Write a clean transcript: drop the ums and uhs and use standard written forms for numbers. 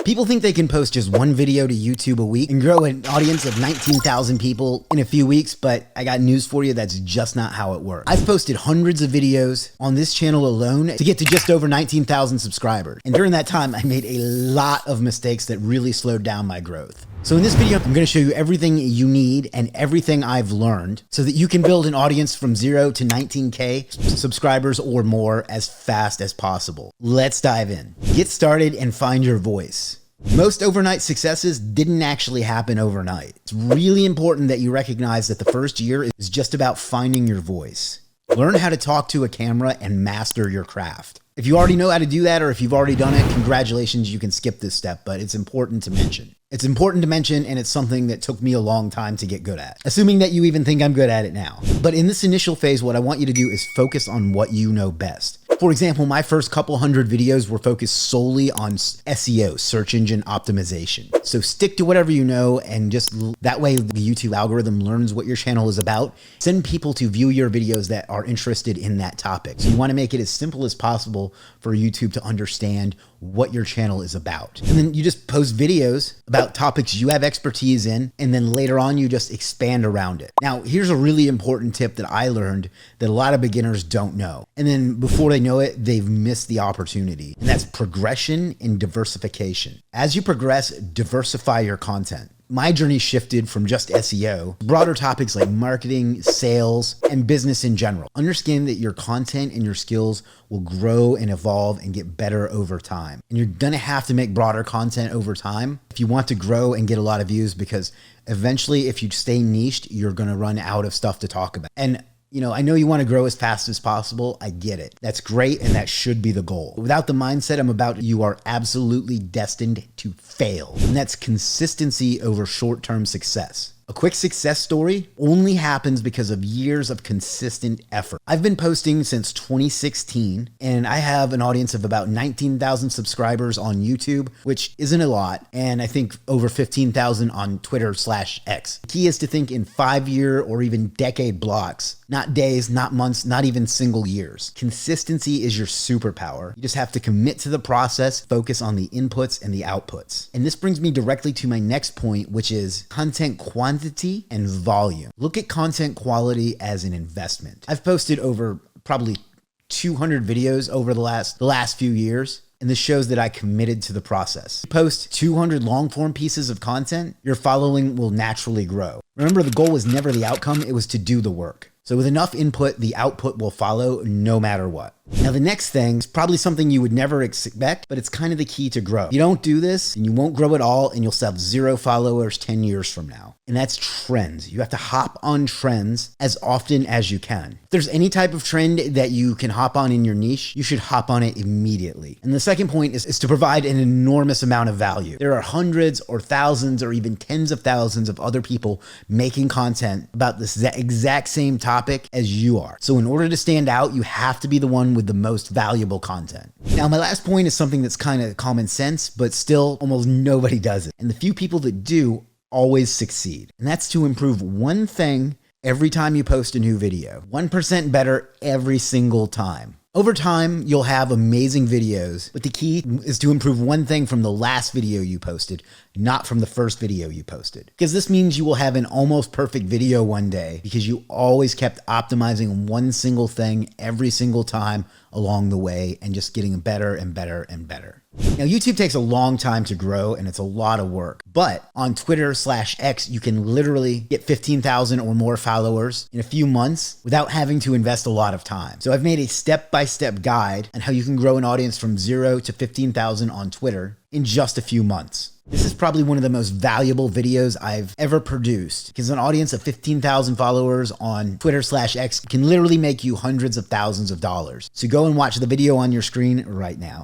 People think they can post just one video to YouTube a week and grow an audience of 19,000 people in a few weeks, but I got news for you, that's just not how it works. I've posted hundreds of videos on this channel alone to get to just over 19,000 subscribers. And during that time, I made a lot of mistakes that really slowed down my growth. So in this video, I'm going to show you everything you need and everything I've learned so that you can build an audience from 0 to 19K subscribers or more as fast as possible. Let's dive in. Get started and find your voice. Most overnight successes didn't actually happen overnight. It's really important that you recognize that the first year is just about finding your voice. Learn how to talk to a camera and master your craft. If you already know how to do that, or if you've already done it, congratulations, you can skip this step, but it's important to mention. It's important to mention, and it's something that took me a long time to get good at, assuming that you even think I'm good at it now. But in this initial phase, what I want you to do is focus on what you know best. For example, my first couple hundred videos were focused solely on SEO, search engine optimization. So stick to whatever you know, and just that way the YouTube algorithm learns what your channel is about. Send people to view your videos that are interested in that topic. So you want to make it as simple as possible for YouTube to understand what your channel is about. And then you just post videos about topics you have expertise in, and then later on you just expand around it. Now, here's a really important tip that I learned that a lot of beginners don't know. And then before they know it, they've missed the opportunity. And that's progression and diversification. As you progress, diversify your content. My journey shifted from just SEO to broader topics like marketing, sales, and business in general. Understand that your content and your skills will grow and evolve and get better over time. And you're gonna have to make broader content over time if you want to grow and get a lot of views, because eventually if you stay niched, you're gonna run out of stuff to talk about. And I know you want to grow as fast as possible. I get it. That's great, and that should be the goal. Without the mindset I'm about, you are absolutely destined to fail. And that's consistency over short-term success. A quick success story only happens because of years of consistent effort. I've been posting since 2016, and I have an audience of about 19,000 subscribers on YouTube, which isn't a lot, and I think over 15,000 on Twitter/X. The key is to think in 5-year or even decade blocks, not days, not months, not even single years. Consistency is your superpower. You just have to commit to the process, focus on the inputs and the outputs. And this brings me directly to my next point, which is content quantity and volume. Look at content quality as an investment. I've posted over probably 200 videos over the last few years, and this shows that I committed to the process. You post 200 long form pieces of content, your following will naturally grow. Remember, the goal was never the outcome, it was to do the work. So with enough input, the output will follow no matter what. Now, the next thing is probably something you would never expect, but it's kind of the key to grow. You don't do this, and you won't grow at all, and you'll still have 0 followers 10 years from now. And that's trends. You have to hop on trends as often as you can. If there's any type of trend that you can hop on in your niche, you should hop on it immediately. And the second point is to provide an enormous amount of value. There are hundreds or thousands or even tens of thousands of other people making content about this exact same topic as you are. So in order to stand out, you have to be the one with the most valuable content. Now, my last point is something that's kind of common sense, but still almost nobody does it. And the few people that do always succeed. And that's to improve one thing every time you post a new video. 1% better every single time. Over time, you'll have amazing videos, but the key is to improve one thing from the last video you posted, not from the first video you posted. Because this means you will have an almost perfect video one day because you always kept optimizing one single thing every single time along the way and just getting better and better and better. Now, YouTube takes a long time to grow, and it's a lot of work, but on Twitter/X, you can literally get 15,000 or more followers in a few months without having to invest a lot of time. So I've made a step-by-step guide on how you can grow an audience from 0 to 15,000 on Twitter in just a few months. This is probably one of the most valuable videos I've ever produced, because an audience of 15,000 followers on Twitter/X can literally make you hundreds of thousands of dollars. So go and watch the video on your screen right now.